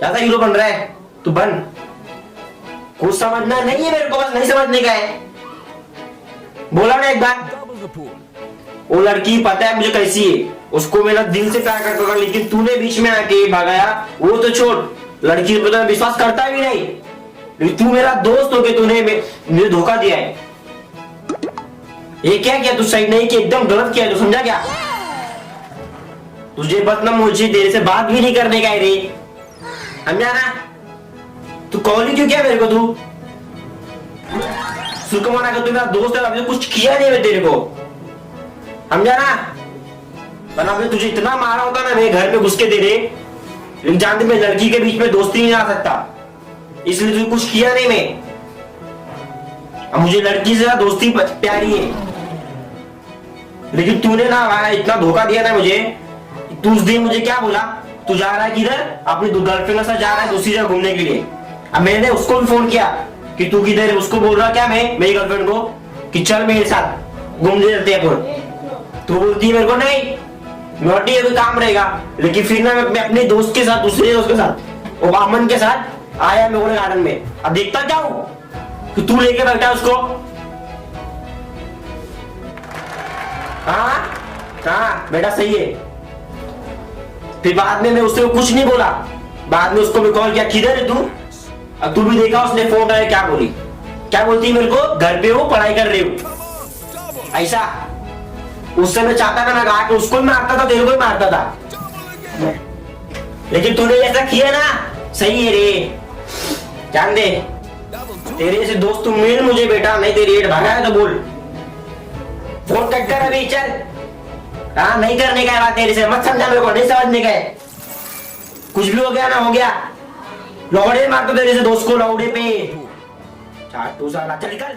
ज्यादा हीरो बन रहा है तू बन। कुछ समझना नहीं है मेरे को, बस नहीं समझने का है। बोला ना एक बार, वो लड़की पता है मुझे कैसी है, उसको मेरा दिल से प्यार करता था, लेकिन तूने बीच में आके भगाया। वो तो छोड़, लड़की पे तो मैं विश्वास करता भी नहीं, लेकिन तू मेरा दोस्त हो के तूने मुझे धोखा दिया है। ये क्या किया तू, सही नहीं किया, एकदम गलत किया तू, समझा क्या? तुझे बस ना मुझे देर से बात भी नहीं करने का है रे, समझा ना? तू कॉल ही क्यों किया मेरे को? तू सुकमाना का तू मेरा दोस्त है, अभी तो कुछ किया नहीं मैं तेरे को, समझा ना? वरना अभी तुझे इतना मारा होता ना मेरे घर पे घुस के तेरे, लेकिन जानते मैं लड़की के बीच में दोस्ती नहीं आ सकता, इसलिए तुझे कुछ किया नहीं मैं। अब मुझे लड़की से दोस्ती प्यारी है, लेकिन तूने ना इतना धोखा दिया ना मुझे। तू उस दिन मुझे क्या बोला, तू जा रहा है किधर, अपनी गर्लफ्रेंड के साथ जा रहा है दूसरी जगह घूमने के लिए। अब मैंने उसको भी फोन किया कि तू किधर है, उसको बोल रहा क्या मैं मेरी गर्लफ्रेंड को कि चल मेरे साथ घूमने चलते हैं अपन। तू बोलती है मेरे को नहीं नोटी है, कोई काम रहेगा। लेकिन फिर ना मैं अपने दोस्त के साथ, दूसरे दोस्त के साथ, वो अमन के साथ आया मैं बोले गार्डन में। अब देखता क्या हूं कि तू लेके बैठा उसको। हाँ हाँ बेटा सही है। फिर बाद में मैं उससे कुछ नहीं बोला, बाद में उसको मैं कॉल किया किधर है तू। अब तू भी देखा उसने फोन आया, क्या बोली, क्या बोलती है मेरे को, घर पे हो पढ़ाई कर रही हूँ ऐसा। उससे मैं चाहता था ना आके उसको भी मारता था, तेरे को भी मारता था, लेकिन तूने ऐसा किया ना, सही है रे। जान दे तेरे से दोस्त तुम मिल मुझे बेटा, नहीं तेरी रेट भागा है तो बोल। फोन कट कर अभी चल। हाँ नहीं करने का है बात तेरे से, मत समझा मेरे को, नहीं समझने का है। कुछ भी हो गया ना हो गया, लौड़े मार तो तेरे से दोस्त को लौड़े पे। तू साला चल निकल।